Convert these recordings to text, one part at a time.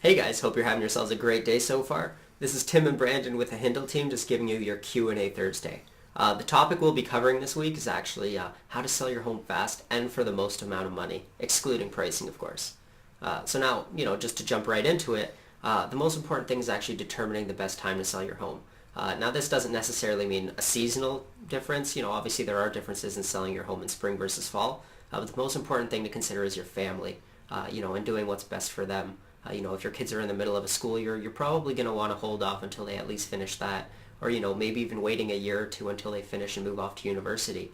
Hey guys, hope you're having yourselves a great day so far. This is Tim and Brandon with the Hindle team just giving you your Q&A Thursday. The topic we'll be covering this week is actually how to sell your home fast and for the most amount of money, excluding pricing of course. So now, just to jump right into it, the most important thing is actually determining the best time to sell your home. Now this doesn't necessarily mean a seasonal difference. Obviously there are differences in selling your home in spring versus fall. But the most important thing to consider is your family, and doing what's best for them. If your kids are in the middle of a school year, you're probably going to want to hold off until they at least finish that, or maybe even waiting a year or two until they finish and move off to university.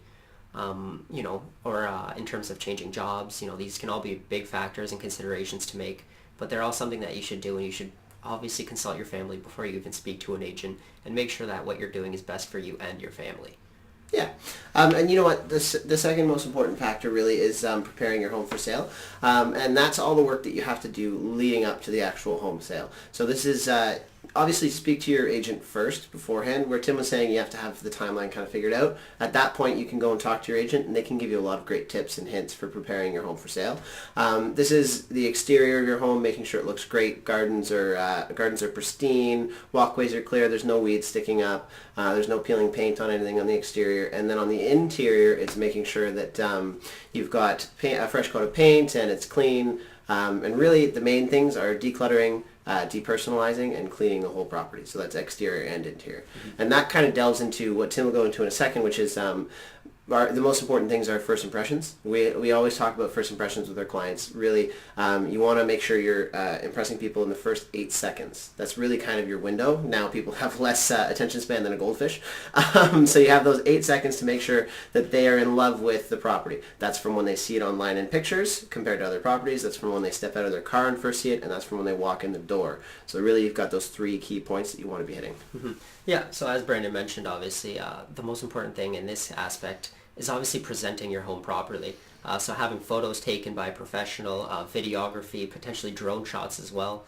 Or in terms of changing jobs, these can all be big factors and considerations to make, but they're all something that you should do, and you should obviously consult your family before you even speak to an agent and make sure that what you're doing is best for you and your family. Yeah, and you know what? The second most important factor really is preparing your home for sale, and that's all the work that you have to do leading up to the actual home sale. So this is obviously speak to your agent first beforehand. Where Tim was saying you have to have the timeline kind of figured out. At that point, you can go and talk to your agent, and they can give you a lot of great tips and hints for preparing your home for sale. This is the exterior of your home, making sure it looks great. Gardens are pristine. Walkways are clear. There's no weeds sticking up. There's no peeling paint on anything on the exterior. And then on the interior, it's making sure that you've got a fresh coat of paint and it's clean. And really, the main things are decluttering, depersonalizing, and cleaning the whole property. So that's exterior and interior. Mm-hmm. And that kind of delves into what Tim will go into in a second, which is the most important things are first impressions. We always talk about first impressions with our clients. Really, you want to make sure you're impressing people in the first 8 seconds. That's really kind of your window. Now people have less attention span than a goldfish. So you have those 8 seconds to make sure that they are in love with the property. That's from when they see it online in pictures compared to other properties. That's from when they step out of their car and first see it. And that's from when they walk in the door. So really you've got those 3 key points that you want to be hitting. Mm-hmm. Yeah, so as Brandon mentioned, obviously, the most important thing in this aspect is obviously presenting your home properly. So having photos taken by a professional, videography, potentially drone shots as well,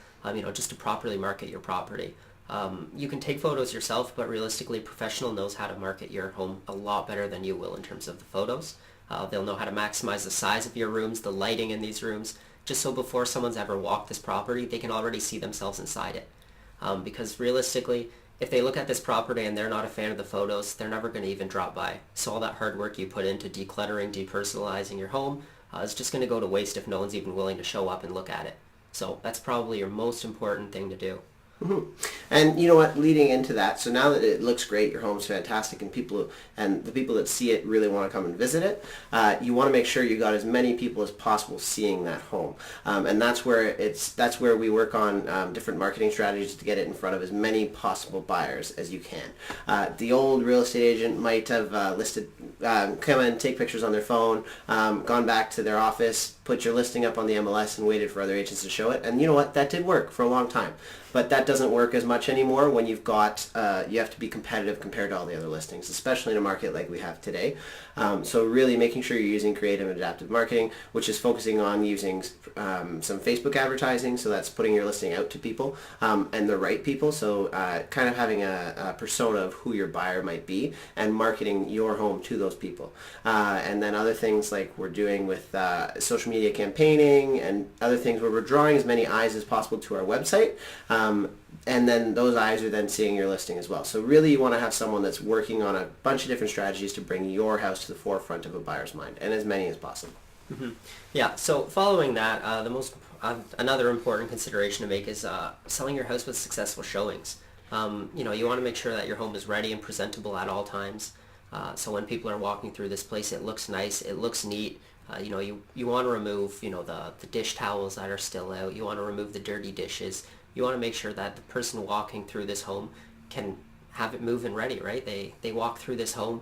just to properly market your property. You can take photos yourself, but realistically, a professional knows how to market your home a lot better than you will in terms of the photos. They'll know how to maximize the size of your rooms, the lighting in these rooms, just so before someone's ever walked this property, they can already see themselves inside it. Because realistically, if they look at this property and they're not a fan of the photos, they're never going to even drop by. So all that hard work you put into decluttering, depersonalizing your home is just going to go to waste if no one's even willing to show up and look at it. So that's probably your most important thing to do. Mm-hmm. And you know what, leading into that, so now that it looks great, your home's fantastic, and the people that see it really want to come and visit it, you want to make sure you got as many people as possible seeing that home. And that's where we work on different marketing strategies to get it in front of as many possible buyers as you can. The old real estate agent might have come and take pictures on their phone, gone back to their office, put your listing up on the MLS and waited for other agents to show it. And you know what? That did work for a long time. But that doesn't work as much anymore when you have to be competitive compared to all the other listings, especially in a market like we have today. So really making sure you're using creative and adaptive marketing, which is focusing on using some Facebook advertising. So that's putting your listing out to people and the right people. So kind of having a persona of who your buyer might be and marketing your home to those people. And then other things like we're doing with social media campaigning and other things where we're drawing as many eyes as possible to our website. And then those eyes are then seeing your listing as well. So really you want to have someone that's working on a bunch of different strategies to bring your house to the forefront of a buyer's mind, and as many as possible. Mm-hmm. Yeah, so following that, another important consideration to make is selling your house with successful showings. You want to make sure that your home is ready and presentable at all times. So when people are walking through this place, it looks nice, it looks neat. You want to remove, the dish towels that are still out. You want to remove the dirty dishes. You want to make sure that the person walking through this home can have it move and ready, right? They walk through this home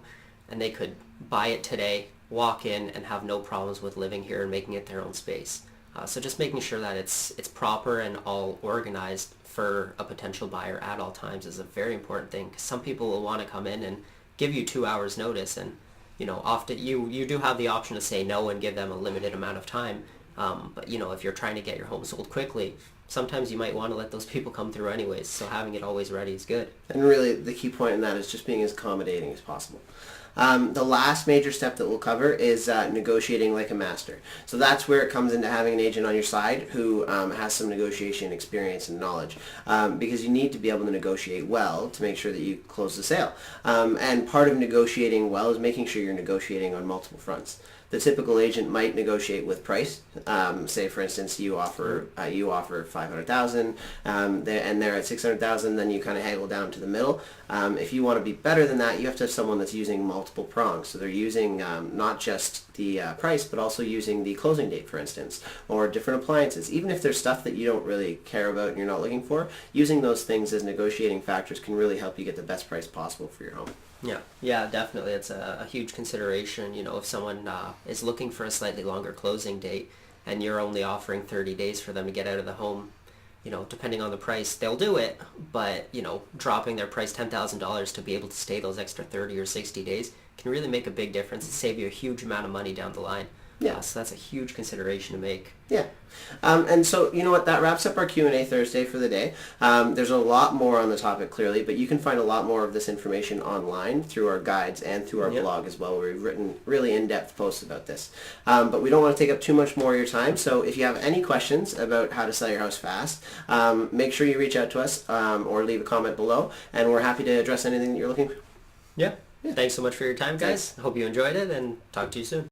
and they could buy it today, walk in, and have no problems with living here and making it their own space. So just making sure that it's proper and all organized for a potential buyer at all times is a very important thing, because some people will want to come in and give you 2 hours notice, and often you do have the option to say no and give them a limited amount of time. But if you're trying to get your home sold quickly, sometimes you might want to let those people come through anyways, so having it always ready is good. And really the key point in that is just being as accommodating as possible. The last major step that we'll cover is negotiating like a master. So that's where it comes into having an agent on your side who has some negotiation experience and knowledge, because you need to be able to negotiate well to make sure that you close the sale. And part of negotiating well is making sure you're negotiating on multiple fronts. The typical agent might negotiate with price. Say, for instance, you offer 500,000, and they're at 600,000. Then you kind of haggle down to the middle. If you want to be better than that, you have to have someone that's using multiple prongs. So they're using not just the price, but also using the closing date, for instance, or different appliances. Even if there's stuff that you don't really care about and you're not looking for, using those things as negotiating factors can really help you get the best price possible for your home. Yeah, definitely. It's a huge consideration. You know, if someone is looking for a slightly longer closing date and you're only offering 30 days for them to get out of the home, you know, depending on the price, they'll do it. But, you know, dropping their price $10,000 to be able to stay those extra 30 or 60 days can really make a big difference and save you a huge amount of money down the line. Yeah. So that's a huge consideration to make. Yeah. And so, you know what, that wraps up our Q&A Thursday for the day. There's a lot more on the topic, clearly, but you can find a lot more of this information online through our guides and through our blog as well, where we've written really in-depth posts about this. But we don't want to take up too much more of your time, so if you have any questions about how to sell your house fast, make sure you reach out to us or leave a comment below, and we're happy to address anything that you're looking for. Yeah. Thanks so much for your time, guys. Hope you enjoyed it, and talk to you soon.